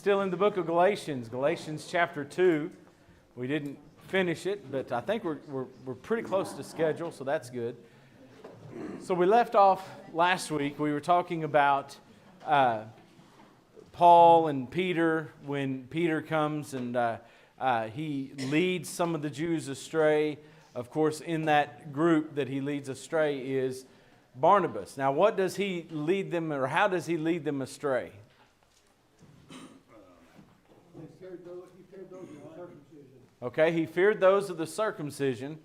Still in the book of Galatians, Galatians chapter 2. We didn't finish it, but I think we're pretty close to schedule, so that's good. So we left off last week. We were talking about Paul and Peter when Peter comes and he leads some of the Jews astray. Of course, in that group that he leads astray is Barnabas. Now, what does he lead them, or how does he lead them astray? Okay, he feared those of the circumcision.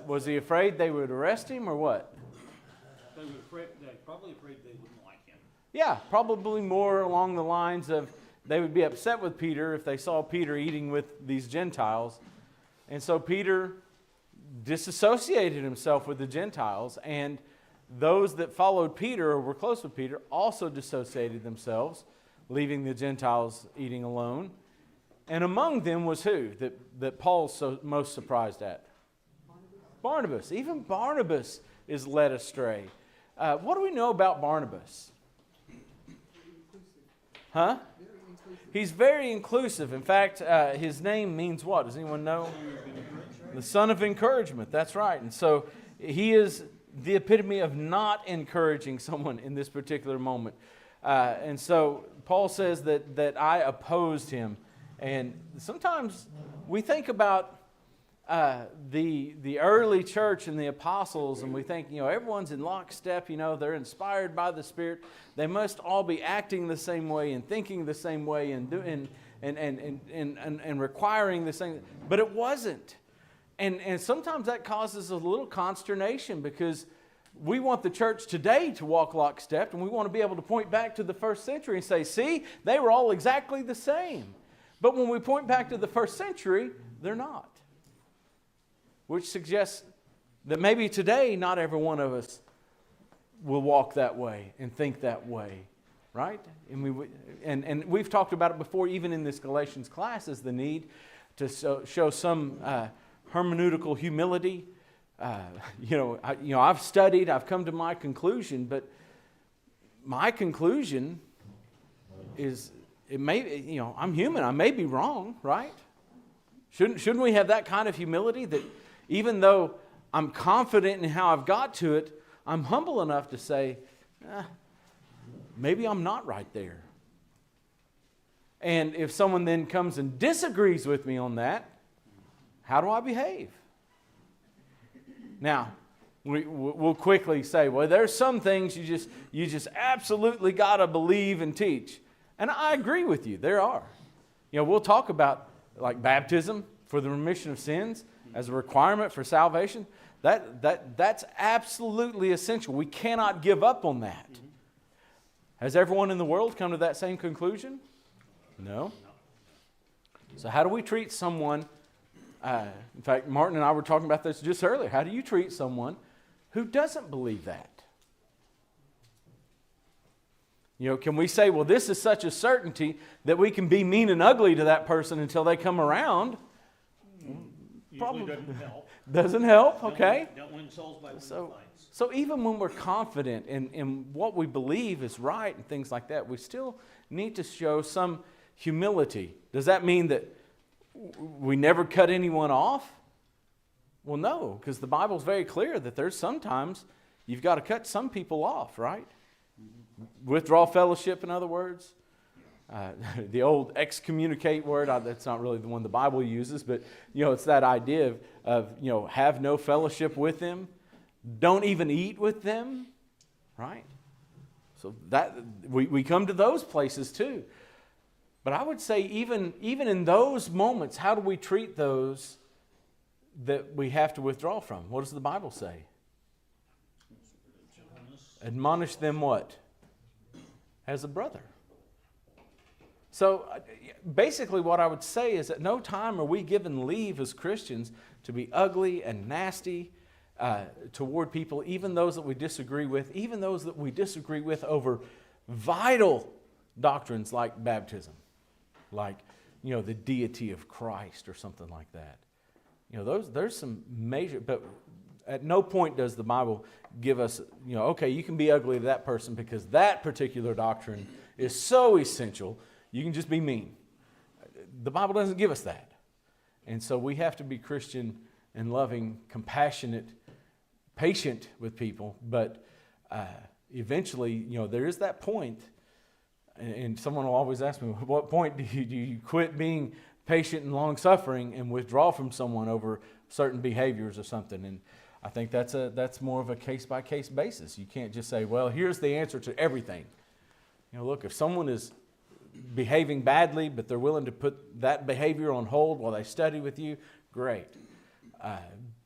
Was he afraid they would arrest him, or what? They were probably afraid they wouldn't like him. Yeah, probably more along the lines of they would be upset with Peter if they saw Peter eating with these Gentiles. And so Peter disassociated himself with the Gentiles, and those that followed Peter or were close with Peter also dissociated themselves, leaving the Gentiles eating alone. And among them was who that Paul's so most surprised at? Barnabas. Even Barnabas is led astray. What do we know about Barnabas? Huh? He's very inclusive. In fact, his name means what? Does anyone know? The son of encouragement. That's right. And so he is the epitome of not encouraging someone in this particular moment. And so Paul says that I opposed him. And sometimes we think about the early church and the apostles, and we think, everyone's in lockstep, they're inspired by the Spirit. They must all be acting the same way and thinking the same way and doing and requiring the same. But it wasn't. And sometimes that causes a little consternation because we want the church today to walk lockstep, and we want to be able to point back to the first century and say, see, they were all exactly the same. But when we point back to the first century, they're not. Which suggests that maybe today not every one of us will walk that way and think that way, right? And we've talked about it before, even in this Galatians class, is the need to show some hermeneutical humility. I've studied, I've come to my conclusion, but my conclusion is I'm human. I may be wrong, right? Shouldn't we have that kind of humility that even though I'm confident in how I've got to it, I'm humble enough to say, maybe I'm not right there. And if someone then comes and disagrees with me on that, how do I behave? Now, we'll quickly say, well, there's some things you just absolutely got to believe and teach. And I agree with you. There are. We'll talk about like baptism for the remission of sins as a requirement for salvation. That's absolutely essential. We cannot give up on that. Mm-hmm. Has everyone in the world come to that same conclusion? No. So how do we treat someone? In fact, Martin and I were talking about this just earlier. How do you treat someone who doesn't believe that? Can we say, well, this is such a certainty that we can be mean and ugly to that person until they come around? Probably doesn't help. Doesn't help, okay. Don't win souls by winning fights. So even when we're confident in what we believe is right and things like that, we still need to show some humility. Does that mean that we never cut anyone off? Well, no, because the Bible's very clear that there's sometimes you've got to cut some people off, right? Withdraw fellowship, in other words. The old excommunicate word, that's not really the one the Bible uses, but it's that idea of have no fellowship with them. Don't even eat with them, right? So that we come to those places too. But I would say even in those moments, how do we treat those that we have to withdraw from? What does the Bible say? Admonish them what? As a brother. So basically what I would say is at no time are we given leave as Christians to be ugly and nasty toward people, even those that we disagree with, even those that we disagree with over vital doctrines like baptism, like the deity of Christ or something like that. There's some major, but at no point does the Bible give us, okay, you can be ugly to that person because that particular doctrine is so essential. You can just be mean. The Bible doesn't give us that. And so we have to be Christian and loving, compassionate, patient with people. But eventually, there is that point, and someone will always ask me, what point do you quit being patient and long-suffering and withdraw from someone over certain behaviors or something? And I think that's more of a case-by-case basis. You can't just say, well, here's the answer to everything. Look, if someone is behaving badly, but they're willing to put that behavior on hold while they study with you, great.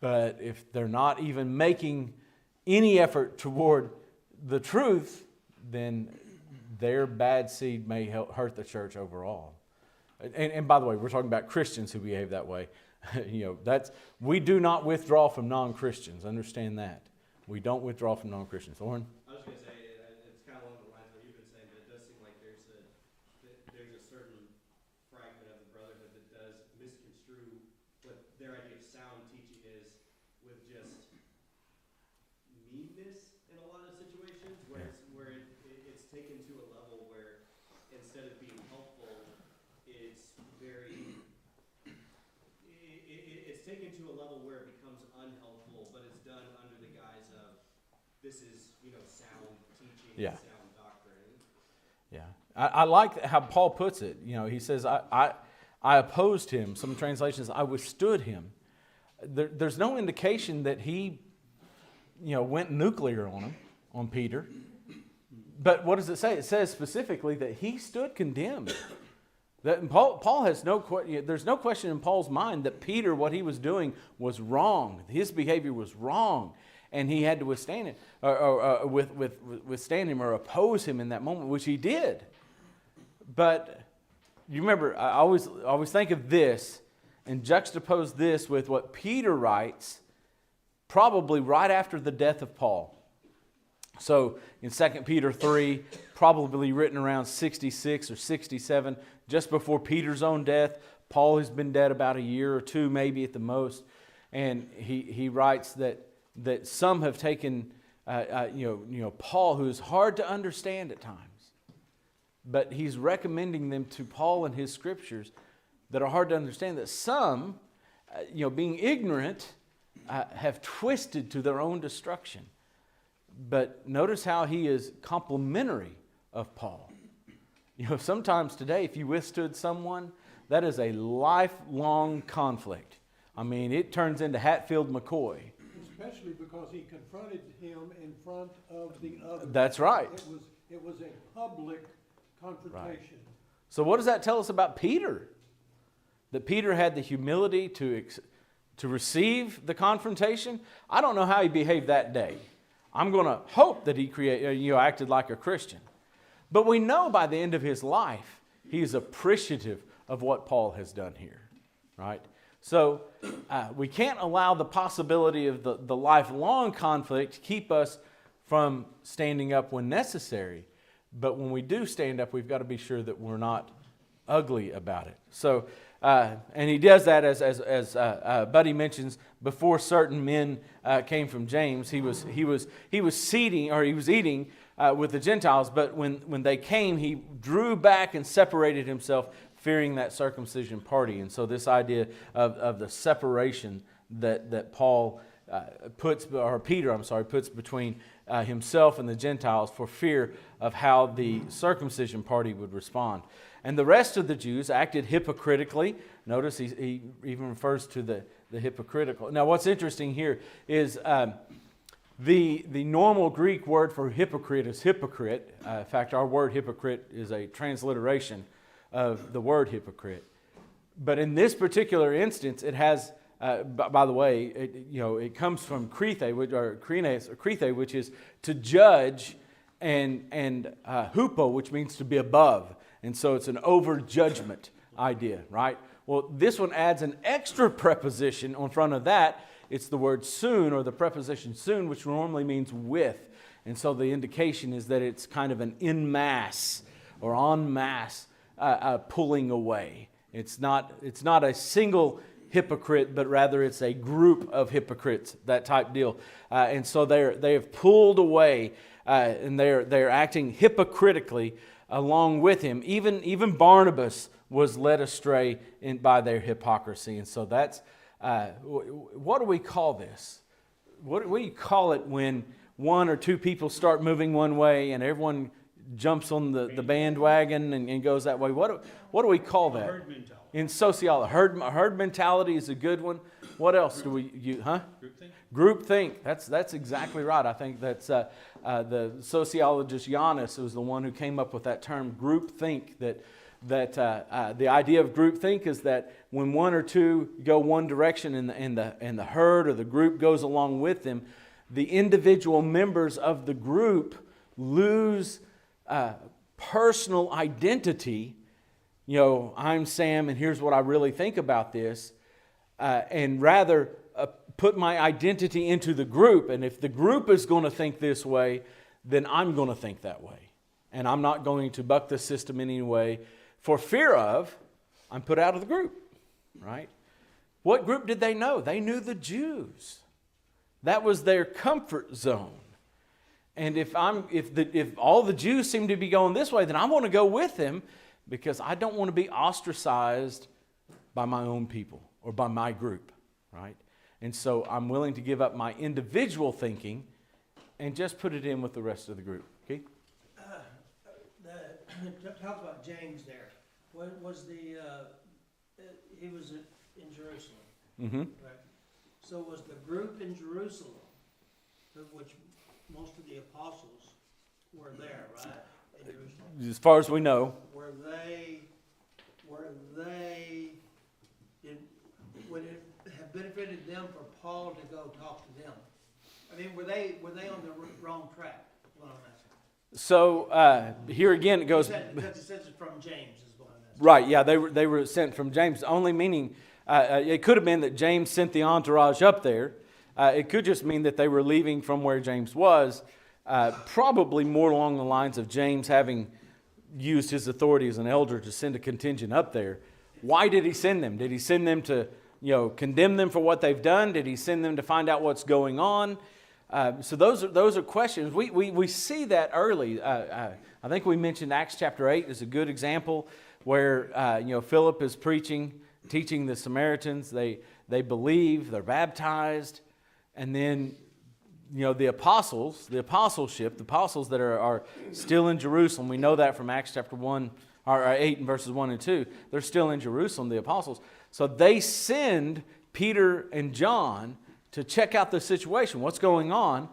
But if they're not even making any effort toward the truth, then their bad seed may hurt the church overall. And by the way, we're talking about Christians who behave that way. We do not withdraw from non-Christians. Understand that. We don't withdraw from non-Christians. Oren? I was going to say, it's kind of along the lines of what you've been saying, but it does seem like there's a certain fragment of the brotherhood that does misconstrue what their idea of sound teaching is with just meanness in a lot of situations, where it's taken to a level where instead of being helpful, it's taken to a level where it becomes unhelpful, but it's done under the guise of this is, sound teaching, Yeah. sound doctrine. Yeah. I like how Paul puts it. He says, I opposed him. Some translations, I withstood him. There's no indication that he, went nuclear on him, on Peter. But what does it say? It says specifically that he stood condemned. That Paul has there's no question in Paul's mind that Peter, what he was doing was wrong. His behavior was wrong. And he had to withstand it, or withstand him or oppose him in that moment, which he did. But you remember, I always think of this and juxtapose this with what Peter writes probably right after the death of Paul. So in 2 Peter 3, probably written around 66 or 67, just before Peter's own death. Paul has been dead about a year or two, maybe at the most. And he writes that some have taken, Paul, who is hard to understand at times, but he's recommending them to Paul and his scriptures that are hard to understand, that some, being ignorant, have twisted to their own destruction. But notice how he is complimentary of Paul. Sometimes today, if you withstood someone, that is a lifelong conflict. I mean, it turns into Hatfield-McCoy. Especially because he confronted him in front of the others. That's right. It was a public confrontation. Right. So what does that tell us about Peter? That Peter had the humility to receive the confrontation? I don't know how he behaved that day. I'm going to hope that he acted like a Christian. But we know by the end of his life, he is appreciative of what Paul has done here. Right? So we can't allow the possibility of the lifelong conflict to keep us from standing up when necessary. But when we do stand up, we've got to be sure that we're not ugly about it. So, and he does that as Buddy mentions, before certain men came from James, he was eating with the Gentiles. But when they came, he drew back and separated himself, fearing that circumcision party. And so this idea of the separation that Paul puts between himself and the Gentiles for fear of how the circumcision party would respond. And the rest of the Jews acted hypocritically. Notice he even refers to the hypocritical. Now what's interesting here is the normal Greek word for hypocrite is hypocrite. In fact, our word hypocrite is a transliteration of the word hypocrite. But in this particular instance, it has, by the way, it comes from krithe, which is to judge, and hupo, which means to be above. And so it's an over-judgment idea, right? Well, this one adds an extra preposition on front of that. It's the word soon, or the preposition soon, which normally means with. And so the indication is that it's kind of an en masse or en masse pulling away. It's not a single hypocrite, but rather it's a group of hypocrites, that type deal. And so they have pulled away, and they're acting hypocritically along with him. Even Barnabas was led astray by their hypocrisy. And so that's, what do we call this? What do you call it when one or two people start moving one way and everyone jumps on the bandwagon and goes that way? What do we call that? Herd mentality. In sociology, herd mentality is a good one. What else do we use? Groupthink. That's exactly right. I think that's the sociologist Giannis was the one who came up with that term, groupthink. That the idea of groupthink is that when one or two go one direction and the herd or the group goes along with them, the individual members of the group lose personal identity. You know, I'm Sam, and here's what I really think about this, and rather put my identity into the group. And if the group is going to think this way, then I'm going to think that way, and I'm not going to buck the system in any way. For fear of, I'm put out of the group, right? What group did they know? They knew the Jews. That was their comfort zone. And if all the Jews seem to be going this way, then I want to go with them because I don't want to be ostracized by my own people or by my group, right? And so I'm willing to give up my individual thinking and just put it in with the rest of the group. Okay? Talk about James there. What was he was in Jerusalem, Mm-hmm. right? So was the group in Jerusalem, of which most of the apostles were there, right? In Jerusalem. As far as we know. Would it have benefited them for Paul to go talk to them? I mean, were they on the wrong track? Well, I'm asking. So here again it goes. Because it says it's from James is what I'm asking. Right, yeah, they were sent from James, only meaning it could have been that James sent the entourage up there. It could just mean that they were leaving from where James was, probably more along the lines of James having used his authority as an elder to send a contingent up there. Why did he send them? Did he send them to, condemn them for what they've done? Did he send them to find out what's going on? So those are questions. We see that early. I think we mentioned Acts chapter 8 is a good example where Philip is teaching the Samaritans. They believe, they're baptized, and then the apostles that are still in Jerusalem. We know that from Acts chapter 1 or 8 and verses 1 and 2. They're still in Jerusalem, the apostles. So they send Peter and John to check out the situation, what's going on,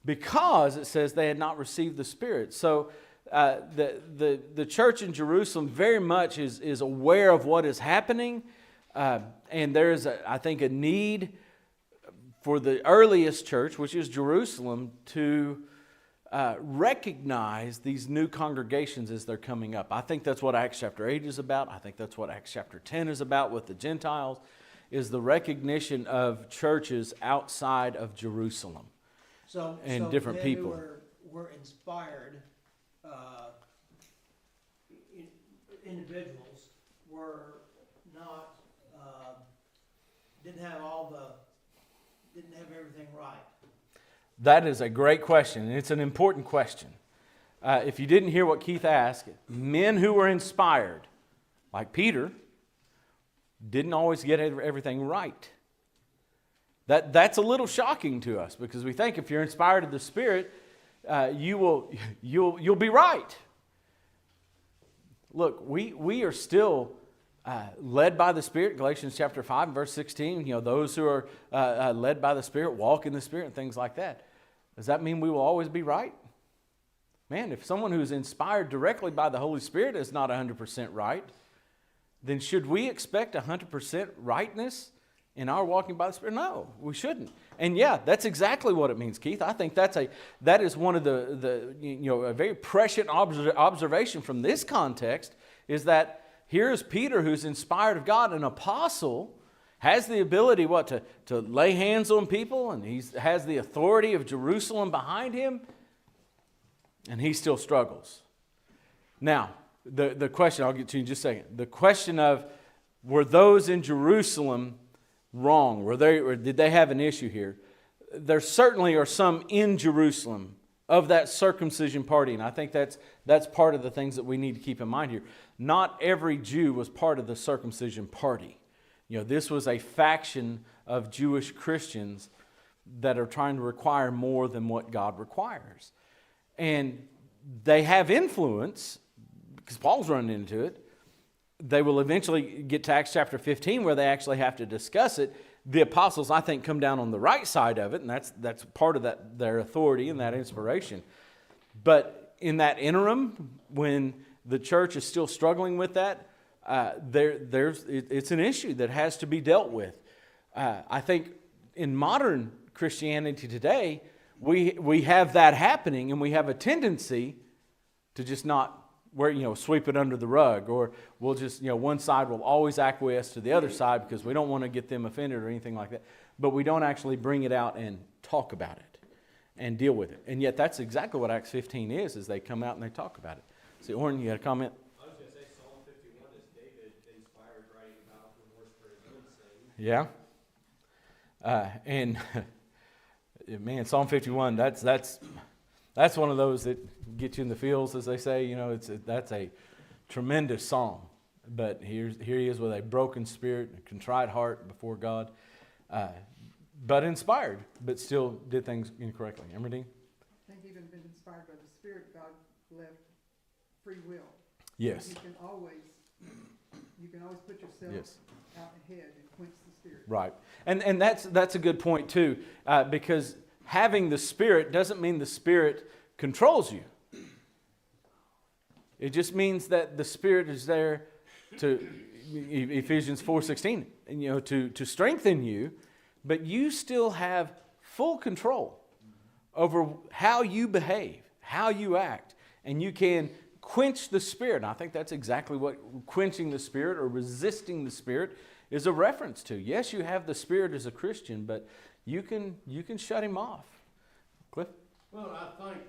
because it says they had not received the Spirit. So the church in Jerusalem very much is aware of what is happening, and there is, I think, a need for the earliest church, which is Jerusalem, to recognize these new congregations as they're coming up. I think that's what Acts chapter 8 is about. I think that's what Acts chapter 10 is about with the Gentiles, is the recognition of churches outside of Jerusalem and different people. Who were inspired individuals were not didn't have everything right. That is a great question, and it's an important question. If you didn't hear what Keith asked, men who were inspired, like Peter, didn't always get everything right. That's a little shocking to us because we think if you're inspired of the Spirit, you'll be right. Look, we are still led by the Spirit. Galatians chapter 5 verse 16. Those who are led by the Spirit walk in the Spirit and things like that. Does that mean we will always be right? Man, if someone who's inspired directly by the Holy Spirit is not 100% right, then should we expect 100% rightness in our walking by the Spirit? No, we shouldn't. And yeah, that's exactly what it means, Keith. I think that is one of a very prescient observation from this context is that here is Peter, who's inspired of God, an apostle, has the ability to lay hands on people, and he has the authority of Jerusalem behind him, and he still struggles. Now, the question, I'll get to you in just a second. The question of, were those in Jerusalem wrong? Or did they have an issue here? There certainly are some in Jerusalem of that circumcision party. And I think that's part of the things that we need to keep in mind here. Not every Jew was part of the circumcision party. This was a faction of Jewish Christians that are trying to require more than what God requires. And they have influence, because Paul's running into it. They will eventually get to Acts chapter 15 where they actually have to discuss it. The apostles, I think, come down on the right side of it, and that's part of their authority and that inspiration. But in that interim, when the church is still struggling with that, it's an issue that has to be dealt with. I think in modern Christianity today, we have that happening, and we have a tendency to just not sweep it under the rug, or we'll just, one side will always acquiesce to the other side because we don't want to get them offended or anything like that. But we don't actually bring it out and talk about it and deal with it. And yet that's exactly what Acts 15 is they come out and they talk about it. See, Orrin, you had a comment? I was going to say Psalm 51 is David inspired writing about remorse for his own sin. Yeah. And man, Psalm 51, that's one of those that get you in the feels, as they say. That's a tremendous song. But here he is with a broken spirit, a contrite heart before God, but inspired, but still did things incorrectly. Emerdine? I think even been inspired by the Spirit, God left free will. Yes. You can always put yourself out ahead and quench the Spirit. Right. And that's a good point too, because having the Spirit doesn't mean the Spirit controls you. It just means that the Spirit is there to, Ephesians 4:16, to strengthen you, but you still have full control over how you behave, how you act, and you can quench the Spirit. And I think that's exactly what quenching the Spirit or resisting the Spirit is a reference to. Yes, you have the Spirit as a Christian, but you can shut him off. Cliff? Well, I think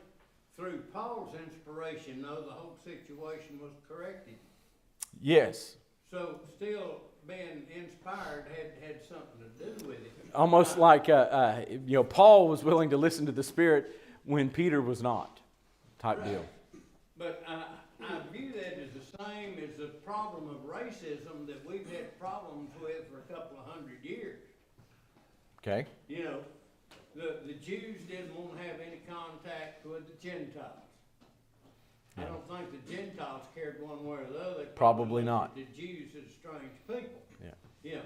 through Paul's inspiration, though, the whole situation was corrected. Yes. So still being inspired had something to do with it. Almost like Paul was willing to listen to the Spirit when Peter was not, type Right. deal. But I view that as the same as the problem of racism that we've had problems with for a couple of 100 years. Okay. The Jews didn't want to have any contact with the Gentiles. I don't think the Gentiles cared one way or the other. Probably not. The Jews are strange people. Yeah.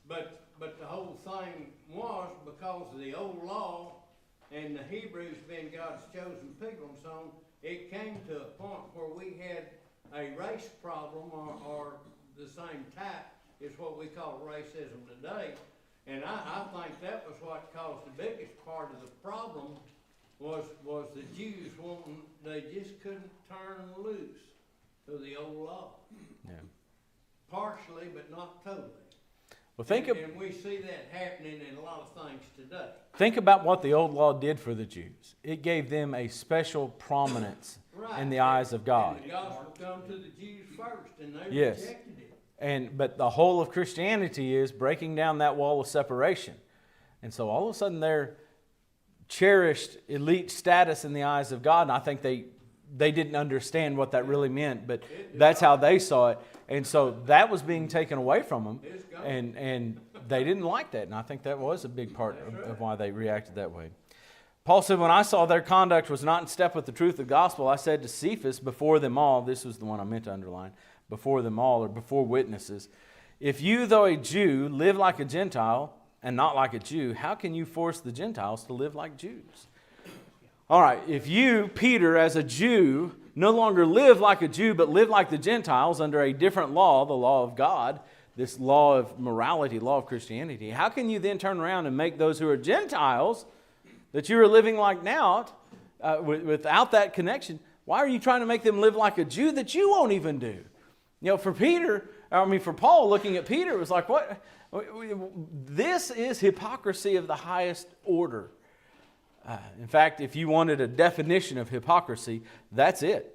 But the whole thing was because of the old law and the Hebrews being God's chosen people and so on, it came to a point where we had a race problem or the same type is what we call racism today. And I think that was what caused the biggest part of the problem was the Jews they just couldn't turn loose to the old law. Yeah. Partially, but not totally. Well, And we see that happening in a lot of things today. think about what the old law did for the Jews. It gave them a special prominence in the eyes of God. And the gospel come to the Jews first, and they Yes. rejected it. But the whole of Christianity is breaking down that wall of separation. And so all of a sudden they're cherished elite status in the eyes of God. And I think they didn't understand what that really meant, but that's how they saw it. And so that was being taken away from them. And they didn't like that. And I think that was a big part of why they reacted that way. Paul said, when I saw their conduct was not in step with the truth of the gospel, I said to Cephas before them all, this was the one I meant to underline, before them all or before witnesses, if you, though a Jew, live like a Gentile and not like a Jew, how can you force the Gentiles to live like Jews? All right, if you, Peter, as a Jew, no longer live like a Jew but live like the Gentiles under a different law, the law of God, this law of morality, law of Christianity, how can you then turn around and make those who are Gentiles that you are living like now, without that connection, why are you trying to make them live like a Jew that you won't even do? For Paul, looking at Peter, it was like, what? This is hypocrisy of the highest order. In fact, if you wanted a definition of hypocrisy, that's it.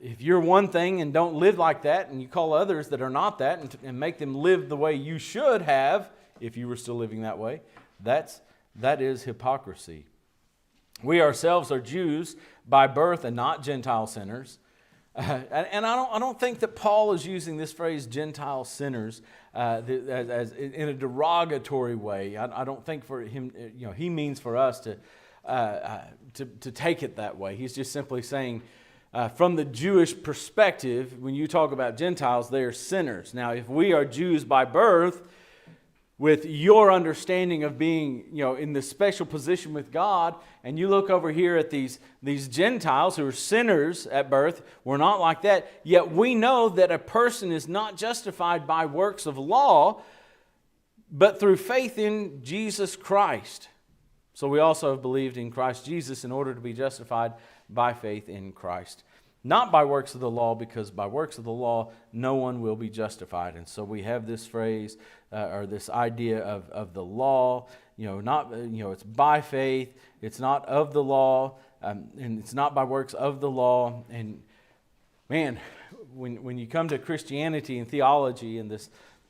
If you're one thing and don't live like that, and you call others that are not that and make them live the way you should have, if you were still living that way, that is hypocrisy. We ourselves are Jews by birth and not Gentile sinners. And I don't think that Paul is using this phrase Gentile sinners as in a derogatory way. I don't think for him, he means for us to take it that way. He's just simply saying, from the Jewish perspective, when you talk about Gentiles, they are sinners. Now, if we are Jews by birth, with your understanding of being, in this special position with God, and you look over here at these Gentiles who are sinners at birth, we're not like that. Yet we know that a person is not justified by works of law, but through faith in Jesus Christ. So we also have believed in Christ Jesus in order to be justified by faith in Christ. Not by works of the law, because by works of the law, no one will be justified. And so we have this phrase, or this idea of the law, it's by faith, it's not of the law, and it's not by works of the law. And man, when you come to Christianity and theology and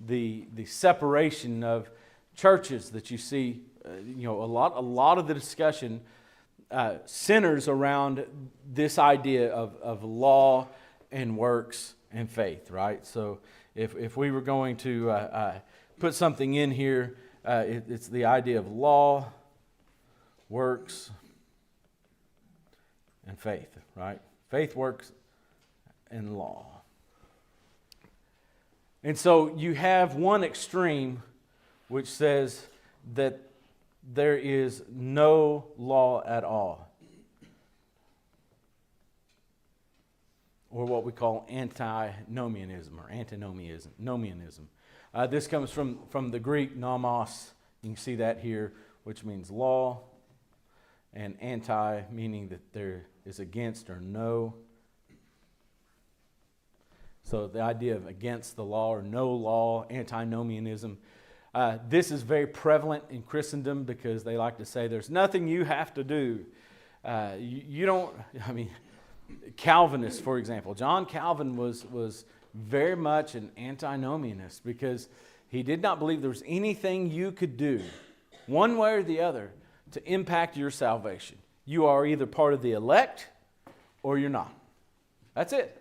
the separation of churches that you see, a lot of the discussion centers around this idea of law and works and faith, right? So if we were going to put something in here, it's the idea of law, works, and faith, right? Faith, works, and law. And so you have one extreme which says that there is no law at all, or what we call antinomianism or antinomianism. This comes from the Greek nomos. You can see that here, which means law, and anti meaning that there is against or no. So the idea of against the law or no law, antinomianism. This is very prevalent in Christendom because they like to say there's nothing you have to do. You don't, Calvinists, for example. John Calvin was very much an antinomianist because he did not believe there was anything you could do, one way or the other, to impact your salvation. You are either part of the elect or you're not. That's it.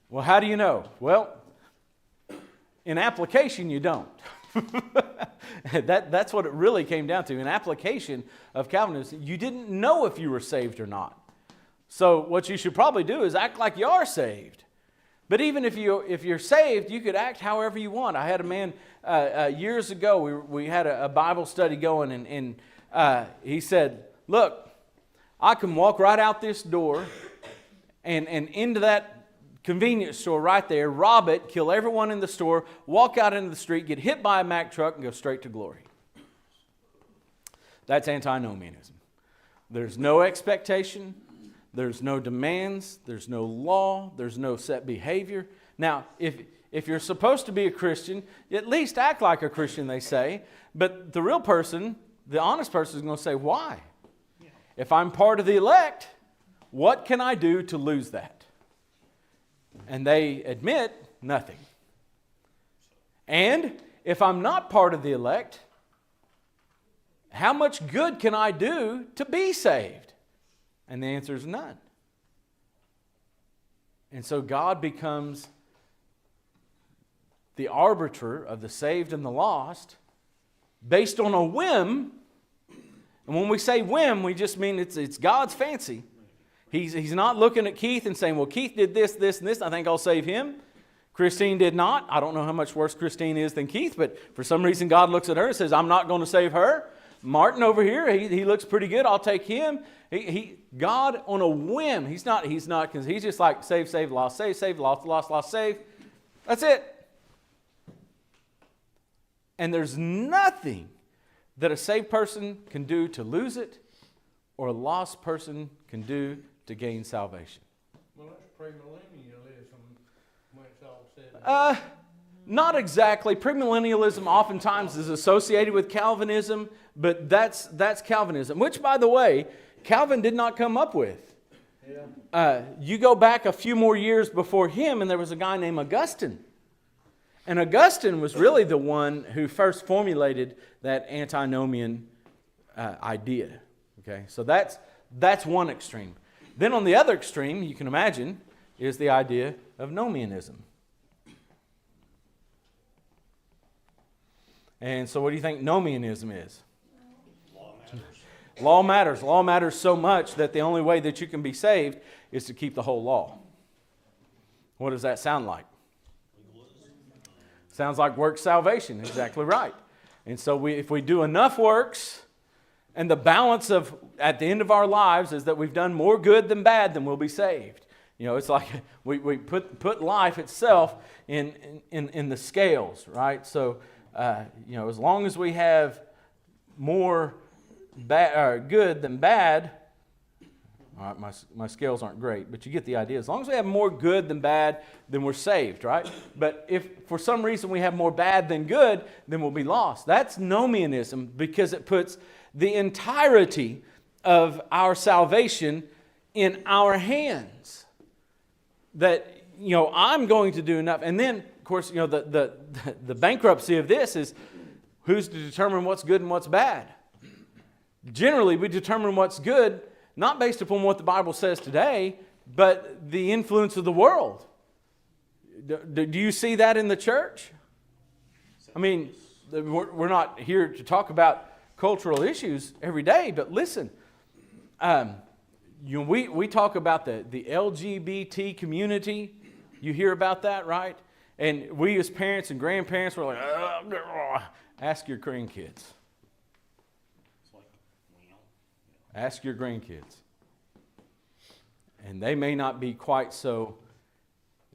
Well, how do you know? Well, in application, you don't. That's what it really came down to. In application of Calvinism, you didn't know if you were saved or not. So what you should probably do is act like you are saved. But even if you're saved, you could act however you want. I had a man years ago, we had a Bible study going, and he said, look, I can walk right out this door and into that convenience store right there, rob it, kill everyone in the store, walk out into the street, get hit by a Mack truck, and go straight to glory. That's antinomianism. There's no expectation, there's no demands, there's no law, there's no set behavior. Now, if you're supposed to be a Christian, at least act like a Christian, they say. But the real person, the honest person, is going to say, why? If I'm part of the elect, what can I do to lose that? And they admit nothing. And if I'm not part of the elect, how much good can I do to be saved? And the answer is none. And so God becomes the arbiter of the saved and the lost based on a whim. And when we say whim, we just mean it's God's fancy. He's not looking at Keith and saying, well, Keith did this, this, and this. I think I'll save him. Christine did not. I don't know how much worse Christine is than Keith, but for some reason God looks at her and says, I'm not going to save her. Martin over here, he looks pretty good. I'll take him. God on a whim. He's not, because he's just like save, lost, save, lost, save. That's it. And there's nothing that a saved person can do to lose it or a lost person can do to gain salvation. Well, that's premillennialism when it's all said and done. Not exactly. Premillennialism oftentimes is associated with Calvinism, but that's Calvinism, which, by the way, Calvin did not come up with. Yeah. You go back a few more years before him, and there was a guy named Augustine. And Augustine was really the one who first formulated that antinomian idea. Okay, so That's one extreme. Then on the other extreme, you can imagine, is the idea of nomianism. And so what do you think nomianism is? Law matters. Law matters so much that the only way that you can be saved is to keep the whole law. What does that sound like? Sounds like works salvation. Exactly right. And so if we do enough works, and the balance of at the end of our lives is that we've done more good than bad, then we'll be saved. You know, it's like we put life itself in the scales, right? So, you know, as long as we have more good than bad, all right, my scales aren't great, but you get the idea. As long as we have more good than bad, then we're saved, right? But if for some reason we have more bad than good, then we'll be lost. That's nomianism, because it puts the entirety of our salvation in our hands. That, you know, I'm going to do enough. And then, of course, you know, the bankruptcy of this is who's to determine what's good and what's bad. Generally, we determine what's good not based upon what the Bible says today, but the influence of the world. Do you see that in the church? I mean, we're not here to talk about cultural issues every day, but listen, you know, we talk about the LGBT community. You hear about that, right? And we as parents and grandparents were like, ask your grandkids. Ask your grandkids. And they may not be quite so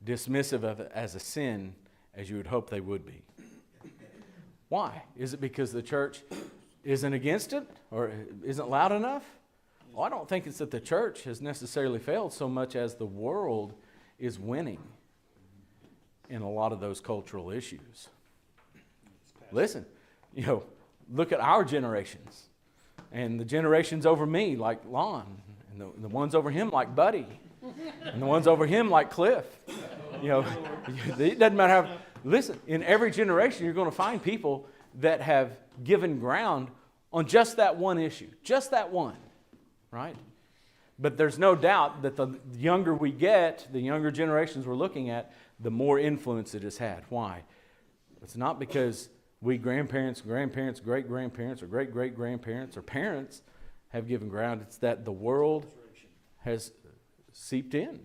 dismissive of it as a sin as you would hope they would be. Why? Is it because the church isn't against it or isn't loud enough? Well, I don't think it's that the church has necessarily failed so much as the world is winning in a lot of those cultural issues. Listen, you know, look at our generations. And the generations over me, like Lon, and the ones over him, like Buddy, and the ones over him, like Cliff. You know, it doesn't matter how. Listen, in every generation, you're going to find people that have given ground on just that one issue, just that one, right? But there's no doubt that the younger we get, the younger generations we're looking at, the more influence it has had. Why? It's not because we grandparents, great-grandparents, or great-great-grandparents, or parents have given ground. It's that the world has seeped in,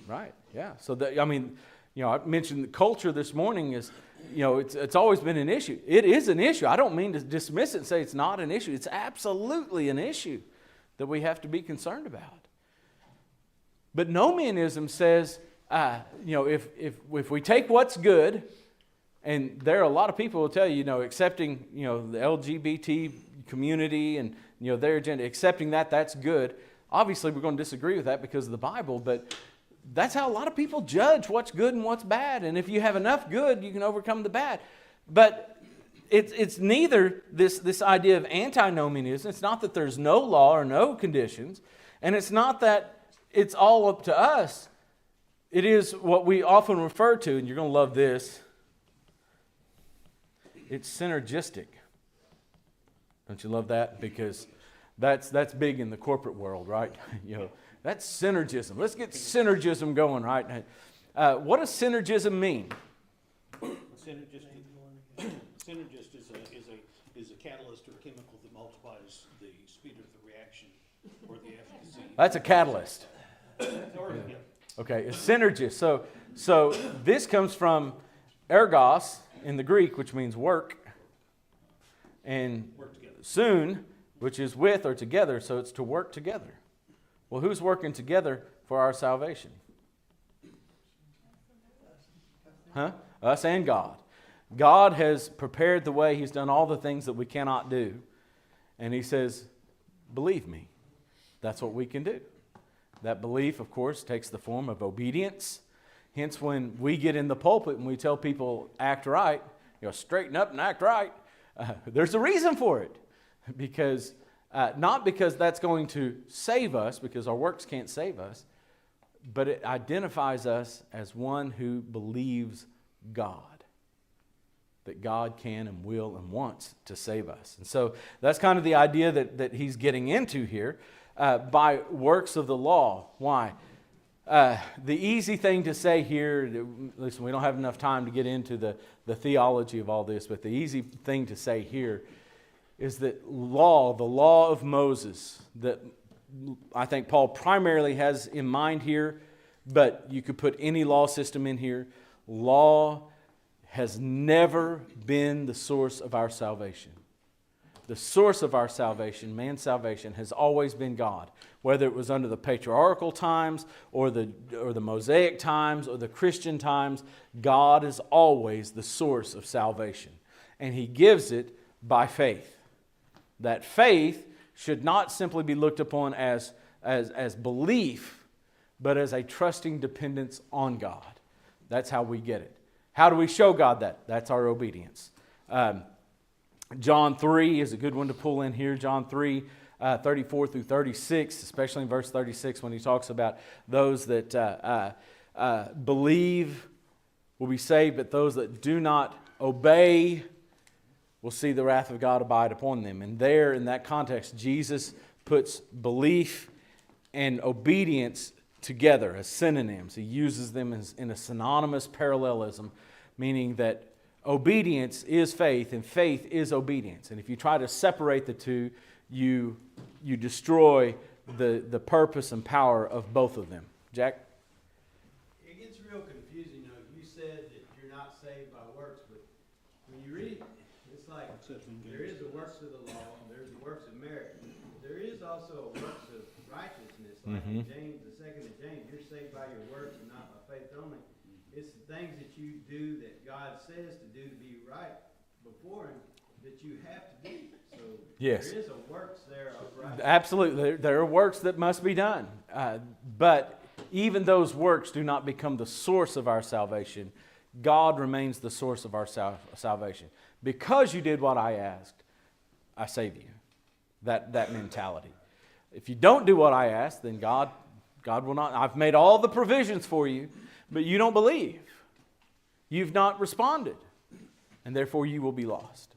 right? Yeah. So, I mean, you know, I mentioned the culture this morning is, you know, it's always been an issue. It is an issue. I don't mean to dismiss it and say it's not an issue. It's absolutely an issue that we have to be concerned about. But nomianism says, you know, if we take what's good. And there are a lot of people who will tell you, you know, accepting, you know, the LGBT community and, you know, their agenda, accepting that's good. Obviously, we're going to disagree with that because of the Bible, but that's how a lot of people judge what's good and what's bad. And if you have enough good, you can overcome the bad. But it's neither this idea of antinomianism. It's not that there's no law or no conditions. And it's not that it's all up to us. It is what we often refer to, and you're going to love this, it's synergistic. Don't you love that? Because that's big in the corporate world, right? You know, that's synergism. Let's get synergism going, right? What does synergism mean? Synergist is a catalyst or chemical that multiplies the speed of the reaction or the efficacy. That's a catalyst. Okay, a synergist. So this comes from ergos in the Greek, which means work, and soon, which is with or together, so it's to work together. Well, who's working together for our salvation? Huh? Us and God. God has prepared the way. He's done all the things that we cannot do. And he says, believe me, that's what we can do. That belief, of course, takes the form of obedience. Hence, when we get in the pulpit and we tell people, act right, you know, straighten up and act right, there's a reason for it. Because, not because that's going to save us, because our works can't save us, but it identifies us as one who believes God. That God can and will and wants to save us. And so that's kind of the idea that he's getting into here. by works of the law. Why? The easy thing to say here, listen, we don't have enough time to get into the theology of all this, but the easy thing to say here is that the law of Moses, that I think Paul primarily has in mind here, but you could put any law system in here. Law has never been the source of our salvation. The source of our salvation, man's salvation, has always been God. Whether it was under the patriarchal times or the Mosaic times or the Christian times, God is always the source of salvation. And He gives it by faith. That faith should not simply be looked upon as belief, but as a trusting dependence on God. That's how we get it. How do we show God that? That's our obedience. John 3 is a good one to pull in here. John 3, 34 through 36, especially in verse 36 when he talks about those that believe will be saved, but those that do not obey will see the wrath of God abide upon them. And there, in that context, Jesus puts belief and obedience together as synonyms. He uses them in a synonymous parallelism, meaning that obedience is faith and faith is obedience. And if you try to separate the two, you destroy the purpose and power of both of them. Jack? It gets real confusing, though. You said that you're not saved by works, but when you read, it's like there is a works of the law, there's a works of merit. There is also a works of righteousness. Like in James, the second of James, you're saved by your works and not by faith only. It's the things that you do that God says to do to be right before Him that you have to do. So Yes. there is a works there of righteousness. Absolutely. There are works that must be done. But even those works do not become the source of our salvation. God remains the source of our salvation. Because you did what I asked, I save you. That mentality. If you don't do what I asked, then God will not. I've made all the provisions for you, but you don't believe. You've not responded. And therefore you will be lost.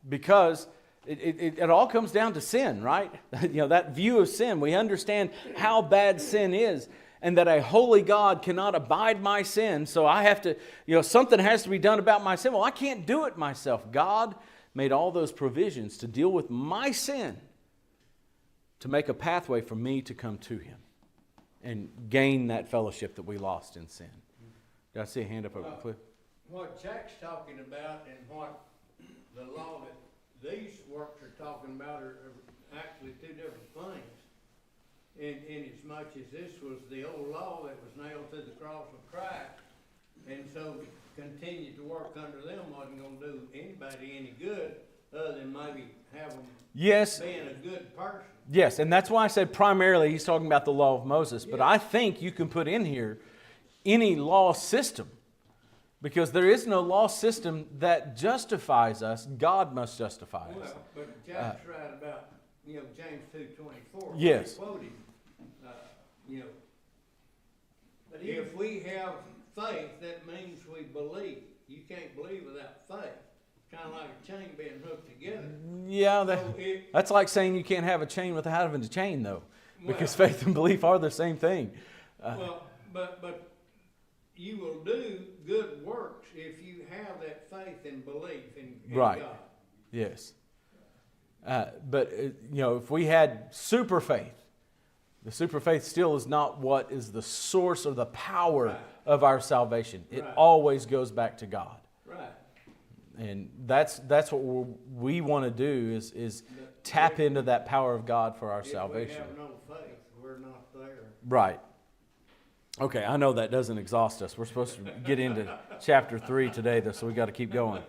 Because it all comes down to sin, right? That view of sin. We understand how bad sin is and that a holy God cannot abide my sin. So I have to, something has to be done about my sin. Well, I can't do it myself. God made all those provisions to deal with my sin, to make a pathway for me to come to Him and gain that fellowship that we lost in sin. Did I see a hand up over Cliff? What Jack's talking about and what the law that these works are talking about are actually two different things. In as much as this was the old law that was nailed to the cross of Christ, and so continued to work under them wasn't going to do anybody any good other than maybe have them being a good person. Yes, and that's why I said primarily he's talking about the law of Moses. But I think you can put in here any law system, because there is no law system that justifies us. God must justify us. Well, but Jack's right about James 2:24. Yes. Quoted, if we have faith, that means we believe. You can't believe without faith. Kind of like a chain being hooked together. Yeah, that's like saying you can't have a chain without having a chain, though, because faith and belief are the same thing. But you will do good works if you have that faith and belief in right. God. Yes. But if we had super faith, the super faith still is not what is the source or the power of our salvation. It always goes back to God. Right. And that's what we want to do is tap into that power of God for our salvation. If we have no faith, we're not there. Right. Okay, I know that doesn't exhaust us. We're supposed to get into chapter 3 today, though, so we've got to keep going.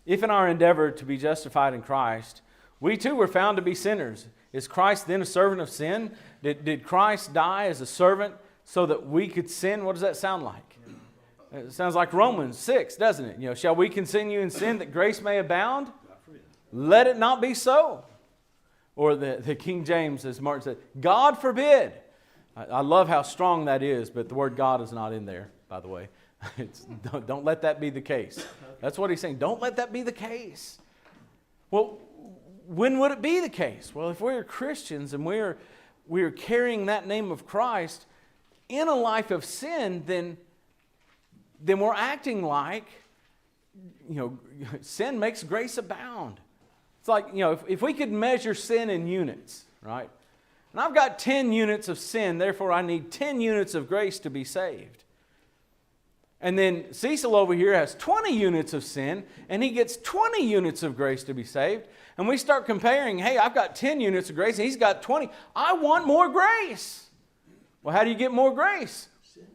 If in our endeavor to be justified in Christ, we too were found to be sinners, is Christ then a servant of sin? Did Christ die as a servant so that we could sin? What does that sound like? It sounds like Romans 6, doesn't it? Shall we continue in sin that grace may abound? Let it not be so. Or the King James, as Martin said, God forbid. I love how strong that is, but the word God is not in there, by the way. Don't let that be the case. That's what he's saying. Don't let that be the case. Well, when would it be the case? Well, if we're Christians and we're carrying that name of Christ in a life of sin, then we're acting like, sin makes grace abound. It's like, if we could measure sin in units, right? And I've got 10 units of sin, therefore I need 10 units of grace to be saved. And then Cecil over here has 20 units of sin, and he gets 20 units of grace to be saved. And we start comparing, hey, I've got 10 units of grace, and he's got 20. I want more grace. Well, how do you get more grace?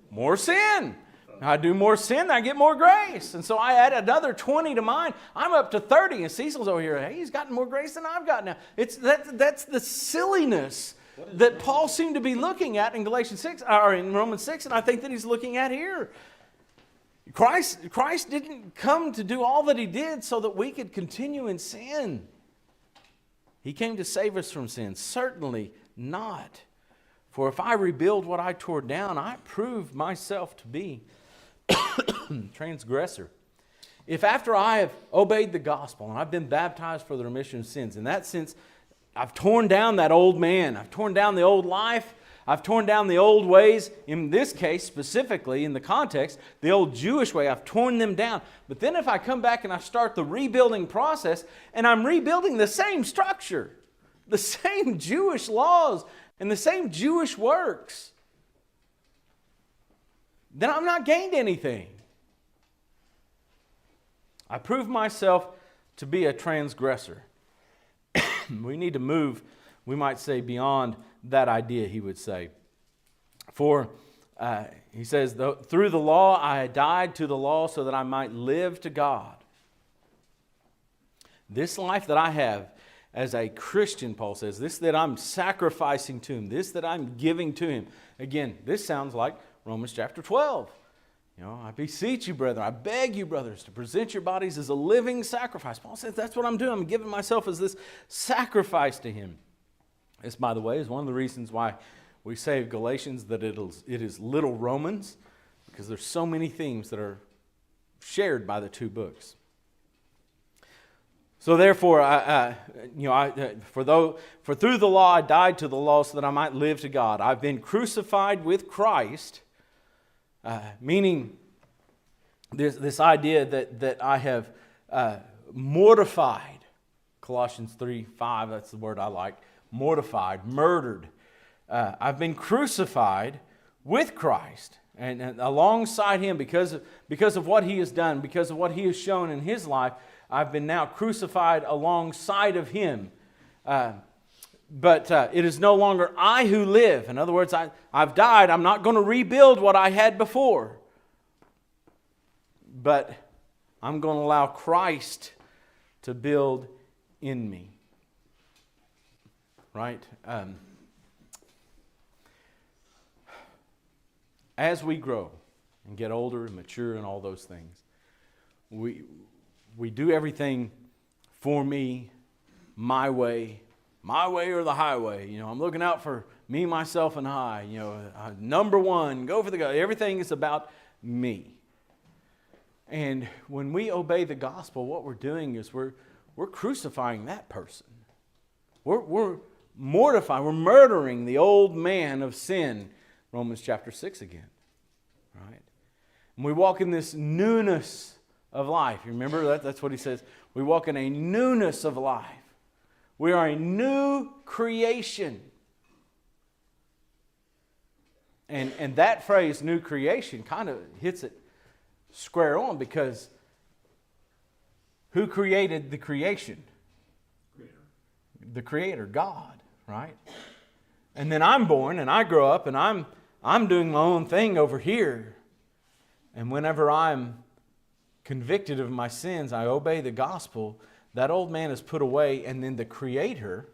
More sin. I do more sin, I get more grace. And so I add another 20 to mine. I'm up to 30, and Cecil's over here, hey, he's gotten more grace than I've got now. That's the silliness that Paul seemed to be looking at in Galatians 6, or in Romans 6, and I think that he's looking at here. Christ didn't come to do all that he did so that we could continue in sin. He came to save us from sin. Certainly not. For if I rebuild what I tore down, I prove myself to be transgressor. If after I have obeyed the gospel and I've been baptized for the remission of sins, in that sense, I've torn down that old man. I've torn down the old life. I've torn down the old ways. In this case, specifically, in the context, the old Jewish way, I've torn them down. But then if I come back and I start the rebuilding process, and I'm rebuilding the same structure, the same Jewish laws, and the same Jewish works, then I've not gained anything. I prove myself to be a transgressor. We need to move, we might say, beyond that idea, he would say. For, he says, through the law I died to the law so that I might live to God. This life that I have as a Christian, Paul says, this that I'm sacrificing to him, this that I'm giving to him. Again, this sounds like Romans chapter 12. I beseech you, brethren, I beg you, brothers, to present your bodies as a living sacrifice. Paul says that's what I'm doing. I'm giving myself as this sacrifice to him. This, by the way, is one of the reasons why we say of Galatians that it is little Romans, because there's so many themes that are shared by the two books. So therefore, for through the law I died to the law so that I might live to God. I've been crucified with Christ. Meaning this idea that I have mortified. Colossians 3:5, that's the word I like. Mortified, murdered. I've been crucified with Christ. And alongside him, because of what he has done, because of what he has shown in his life, I've been now crucified alongside of him. But it is no longer I who live. In other words, I've died. I'm not going to rebuild what I had before. But I'm going to allow Christ to build in me. Right? As we grow and get older and mature and all those things, we do everything for me, my way or the highway. I'm looking out for me, myself, and I. Number one, go for the goal. Everything is about me. And when we obey the gospel, what we're doing is we're crucifying that person. We're mortifying, we're murdering the old man of sin. Romans chapter 6 again. Right? And we walk in this newness of life. You remember that's what he says. We walk in a newness of life. We are a new creation. And that phrase, new creation, kind of hits it square on, because who created the creation? The Creator, God, right? And then I'm born and I grow up and I'm doing my own thing over here. And whenever I'm convicted of my sins, I obey the gospel. That old man is put away, and then the Creator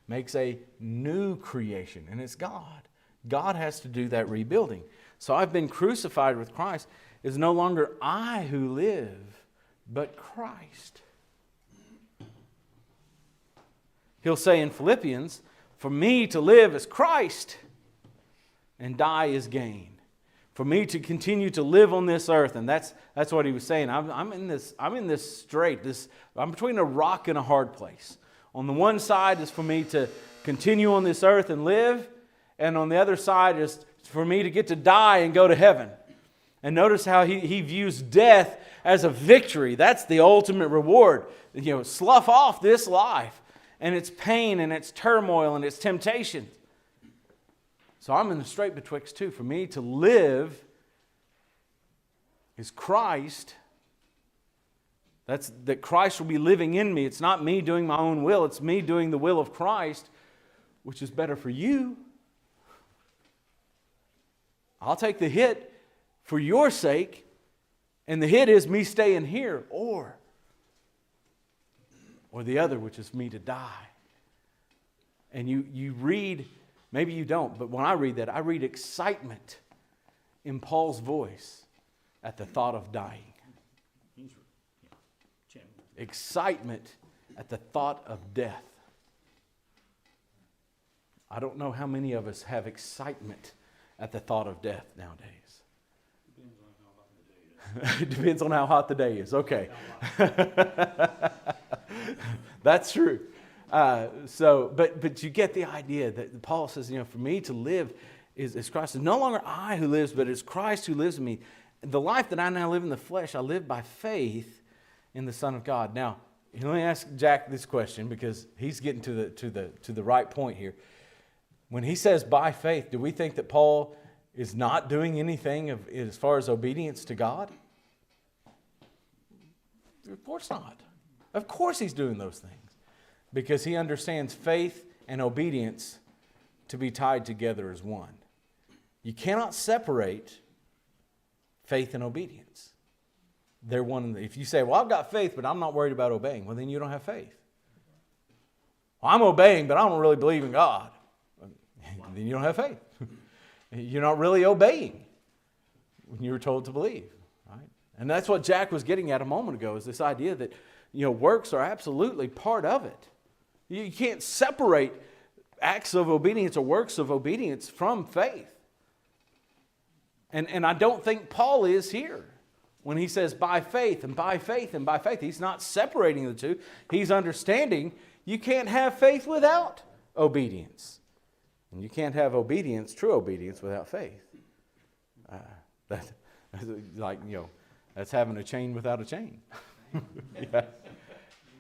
makes a new creation, and it's God. God has to do that rebuilding. So I've been crucified with Christ. It's no longer I who live, but Christ. He'll say in Philippians, for me to live is Christ, and die is gain. For me to continue to live on this earth, and that's what he was saying. I'm in this strait. I'm between a rock and a hard place. On the one side is for me to continue on this earth and live, and on the other side is for me to get to die and go to heaven. And notice how he views death as a victory. That's the ultimate reward. Slough off this life and its pain and its turmoil and its temptation. So I'm in the strait betwixt two. For me to live is Christ. That Christ will be living in me. It's not me doing my own will. It's me doing the will of Christ, which is better for you. I'll take the hit for your sake, and the hit is me staying here, or the other, which is me to die. And you read, maybe you don't, but when I read that, I read excitement in Paul's voice at the thought of dying. Excitement at the thought of death. I don't know how many of us have excitement at the thought of death nowadays. It depends on how hot the day is. Okay. That's true. But you get the idea that Paul says, for me to live is Christ. It's no longer I who lives, but it's Christ who lives in me. The life that I now live in the flesh, I live by faith in the Son of God. Now, let me ask Jack this question, because he's getting to the right point here. When he says by faith, do we think that Paul is not doing anything as far as obedience to God? Of course not. Of course he's doing those things, because he understands faith and obedience to be tied together as one. You cannot separate faith and obedience. They're one. If you say, well, I've got faith, but I'm not worried about obeying, well, then you don't have faith. Well, I'm obeying, but I don't really believe in God. Then you don't have faith. You're not really obeying when you were told to believe. Right? And that's what Jack was getting at a moment ago, is this idea that works are absolutely part of it. You can't separate acts of obedience or works of obedience from faith. And I don't think Paul is here when he says by faith and by faith and by faith. He's not separating the two. He's understanding you can't have faith without obedience. And you can't have obedience, true obedience, without faith. That's like, that's having a chain without a chain. Yeah.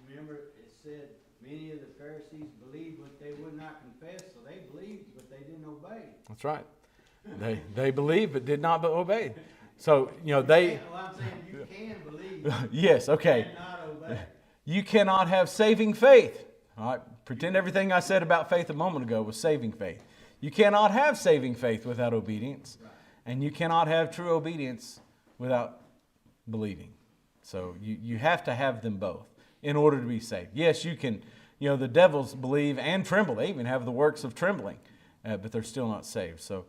Remember, it said many of the Pharisees believed what they would not confess, so they believed, but they didn't obey. That's right. They believed but did not obey. So, they... Well, I'm saying you can believe. Yes, okay. And not obey. You cannot have saving faith. All right? Pretend everything I said about faith a moment ago was saving faith. You cannot have saving faith without obedience. Right. And you cannot have true obedience without believing. So you have to have them both in order to be saved. Yes, you can, the devils believe and tremble. They even have the works of trembling, but they're still not saved. So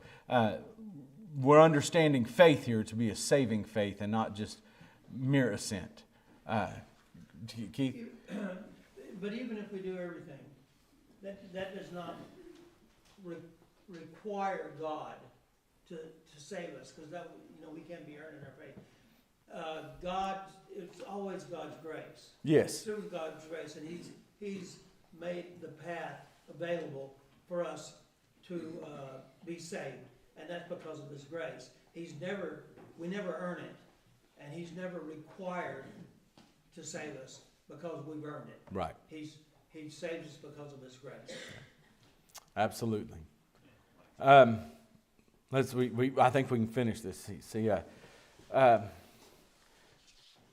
we're understanding faith here to be a saving faith and not just mere assent. Keith? But even if we do everything, that does not require God to save us, because that we can't be earning our faith. God, it's always God's grace. Yes. It's through God's grace, and He's made the path available for us to be saved, and that's because of His grace. We never earn it, and He's never required to save us because we've earned it. Right. He saves us because of His grace. Absolutely. I think we can finish this. See,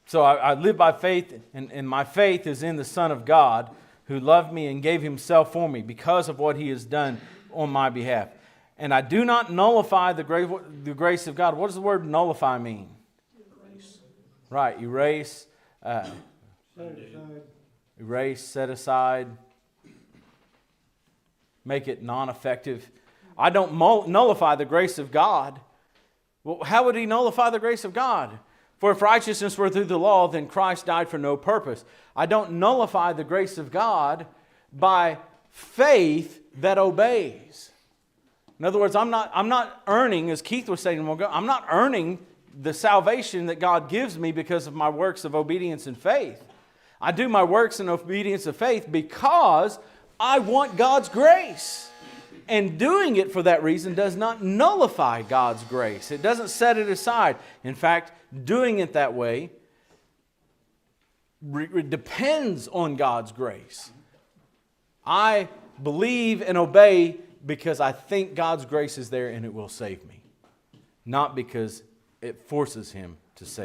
so I live by faith, and my faith is in the Son of God, who loved me and gave Himself for me because of what He has done on my behalf. And I do not nullify the grace of God. What does the word nullify mean? Erase. Right, erase. Erase, set aside, make it non-effective. I don't nullify the grace of God. Well, how would He nullify the grace of God? For if righteousness were through the law, then Christ died for no purpose. I don't nullify the grace of God by faith that obeys. In other words, I'm not earning, as Keith was saying a moment ago, I'm not earning the salvation that God gives me because of my works of obedience and faith. I do my works in obedience of faith because I want God's grace. And doing it for that reason does not nullify God's grace. It doesn't set it aside. In fact, doing it that way depends on God's grace. I believe and obey because I think God's grace is there and it will save me. Not because it forces Him to save me.